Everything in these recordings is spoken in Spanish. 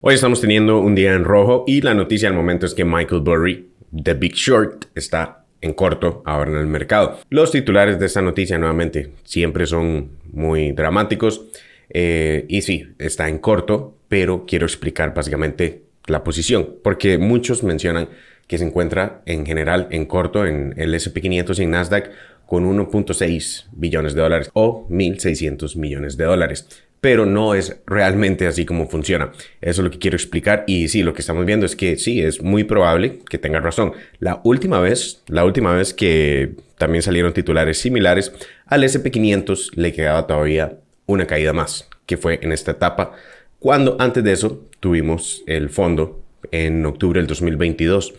Hoy estamos teniendo un día en rojo y la noticia al momento es que Michael Burry, The Big Short, está en corto ahora en el mercado. Los titulares de esta noticia nuevamente siempre son muy dramáticos y sí, está en corto, pero quiero explicar básicamente la posición, porque muchos mencionan que se encuentra en general en corto en el S&P 500 y en Nasdaq con 1.6 billones de dólares o 1.600 millones de dólares. Pero no es realmente así como funciona. Eso es lo que quiero explicar. Y sí, lo que estamos viendo es que sí, es muy probable que tenga razón. La última vez que también salieron titulares similares, al S&P 500 le quedaba todavía una caída más, que fue en esta etapa, cuando antes de eso tuvimos el fondo en octubre del 2022.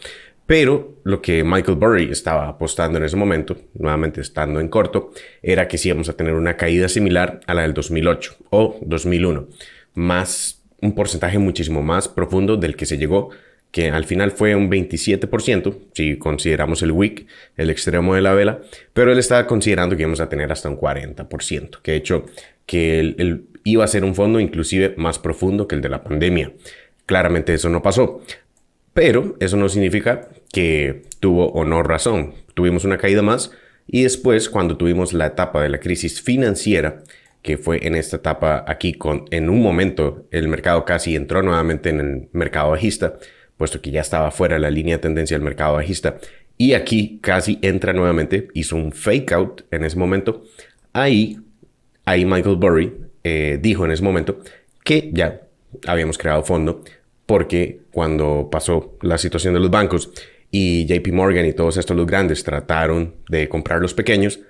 Pero lo que Michael Burry estaba apostando en ese momento, nuevamente estando en corto, era que sí íbamos a tener una caída similar a la del 2008 o 2001, más un porcentaje muchísimo más profundo del que se llegó, que al final fue un 27%, si consideramos el wick, el extremo de la vela, pero él estaba considerando que íbamos a tener hasta un 40%, que de hecho que él iba a ser un fondo inclusive más profundo que el de la pandemia. Claramente eso no pasó. Pero eso no significa que tuvo o no razón. Tuvimos una caída más y después, cuando tuvimos la etapa de la crisis financiera, que fue en esta etapa aquí, en un momento el mercado casi entró nuevamente en el mercado bajista, puesto que ya estaba fuera de la línea de tendencia del mercado bajista. Y aquí casi entra nuevamente, hizo un fake out en ese momento. Ahí Michael Burry dijo en ese momento que ya habíamos creado fondo, porque cuando pasó la situación de los bancos y JP Morgan y todos estos los grandes trataron de comprar los pequeños,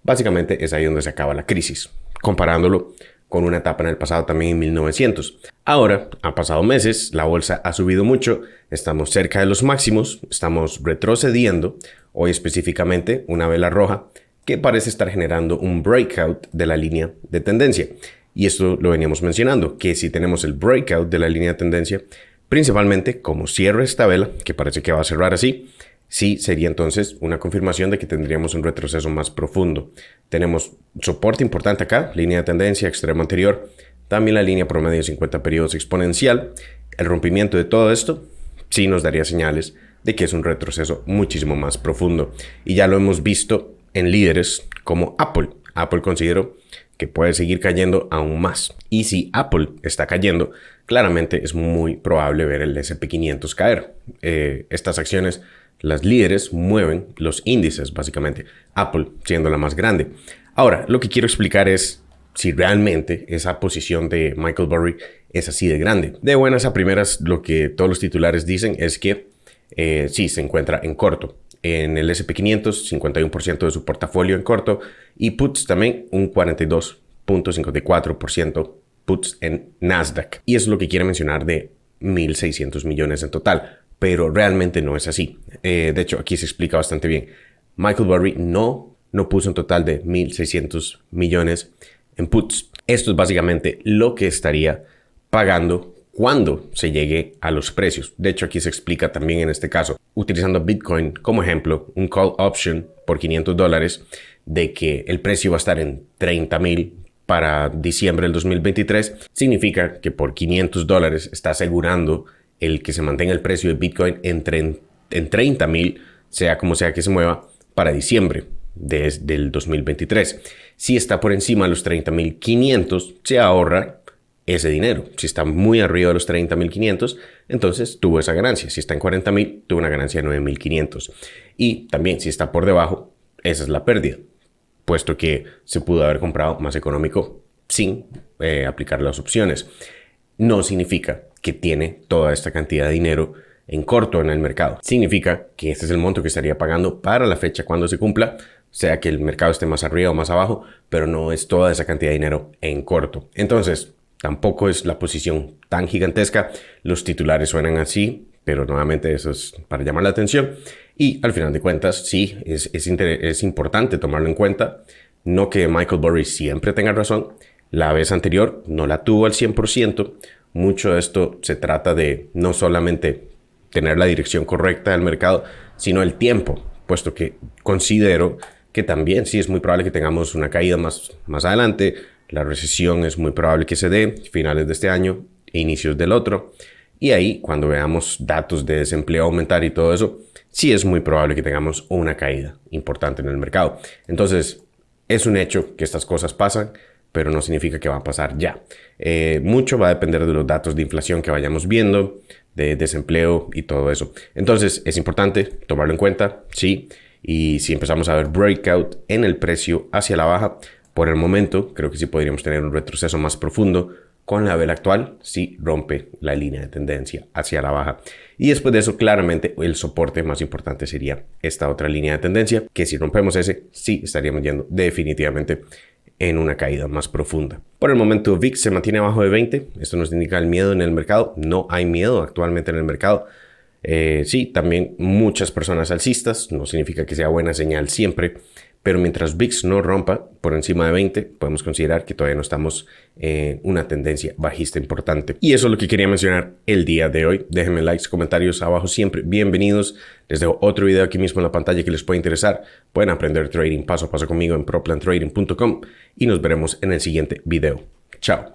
básicamente es ahí donde se acaba la crisis, comparándolo con una etapa en el pasado también en 1900. Ahora, han pasado meses, la bolsa ha subido mucho, estamos cerca de los máximos, estamos retrocediendo, hoy específicamente una vela roja que parece estar generando un breakout de la línea de tendencia. Y esto lo veníamos mencionando, que si tenemos el breakout de la línea de tendencia, principalmente como cierre esta vela, que parece que va a cerrar así, sí sería entonces una confirmación de que tendríamos un retroceso más profundo. Tenemos soporte importante acá, línea de tendencia, extremo anterior, también la línea promedio de 50 periodos exponencial. El rompimiento de todo esto sí nos daría señales de que es un retroceso muchísimo más profundo. Y ya lo hemos visto en líderes como Apple. Apple considero que puede seguir cayendo aún más. Y si Apple está cayendo, claramente es muy probable ver el S&P 500 caer. Estas acciones, las líderes, mueven los índices, básicamente. Apple siendo la más grande. Ahora, lo que quiero explicar es si realmente esa posición de Michael Burry es así de grande. De buenas a primeras, lo que todos los titulares dicen es que sí se encuentra en corto. En el S&P 500, 51% de su portafolio en corto, y puts también un 42.54% puts en Nasdaq. Y eso es lo que quiere mencionar de 1.600 millones en total, pero realmente no es así. De hecho, aquí se explica bastante bien. Michael Burry no puso un total de 1.600 millones en puts. Esto es básicamente lo que estaría pagando cuando se llegue a los precios. De hecho, aquí se explica también en este caso, utilizando Bitcoin como ejemplo, un call option por $500 de que el precio va a estar en 30,000 para diciembre del 2023, significa que por $500 está asegurando el que se mantenga el precio de Bitcoin en 30,000, sea como sea que se mueva, para diciembre del 2023. Si está por encima de los 30,500, se ahorra ese dinero. Si está muy arriba de los 30,500, entonces tuvo esa ganancia. Si está en 40,000, tuvo una ganancia de 9,500. Y también si está por debajo, esa es la pérdida, puesto que se pudo haber comprado más económico sin aplicar las opciones. No significa que tiene toda esta cantidad de dinero en corto en el mercado. Significa que este es el monto que estaría pagando para la fecha cuando se cumpla, sea que el mercado esté más arriba o más abajo, pero no es toda esa cantidad de dinero en corto. Entonces, tampoco es la posición tan gigantesca. Los titulares suenan así, pero nuevamente eso es para llamar la atención. Y al final de cuentas, sí, es importante tomarlo en cuenta. No que Michael Burry siempre tenga razón. La vez anterior no la tuvo al 100%. Mucho de esto se trata de no solamente tener la dirección correcta del mercado, sino el tiempo, puesto que considero que también sí es muy probable que tengamos una caída más adelante. La recesión es muy probable que se dé finales de este año e inicios del otro. Y ahí, cuando veamos datos de desempleo aumentar y todo eso, sí es muy probable que tengamos una caída importante en el mercado. Entonces, es un hecho que estas cosas pasan, pero no significa que va a pasar ya. Mucho va a depender de los datos de inflación que vayamos viendo, de desempleo y todo eso. Entonces, es importante tomarlo en cuenta, sí. Y si empezamos a ver breakout en el precio hacia la baja, por el momento creo que sí podríamos tener un retroceso más profundo con la vela actual si rompe la línea de tendencia hacia la baja. Y después de eso, claramente el soporte más importante sería esta otra línea de tendencia, que si rompemos ese, sí estaríamos yendo definitivamente en una caída más profunda. Por el momento, VIX se mantiene abajo de 20. Esto nos indica el miedo en el mercado. No hay miedo actualmente en el mercado. Sí, también muchas personas alcistas. No significa que sea buena señal siempre. Pero mientras VIX no rompa por encima de 20, podemos considerar que todavía no estamos en una tendencia bajista importante. Y eso es lo que quería mencionar el día de hoy. Déjenme likes, comentarios abajo siempre. Bienvenidos. Les dejo otro video aquí mismo en la pantalla que les puede interesar. Pueden aprender trading paso a paso conmigo en proplantrading.com y nos veremos en el siguiente video. Chao.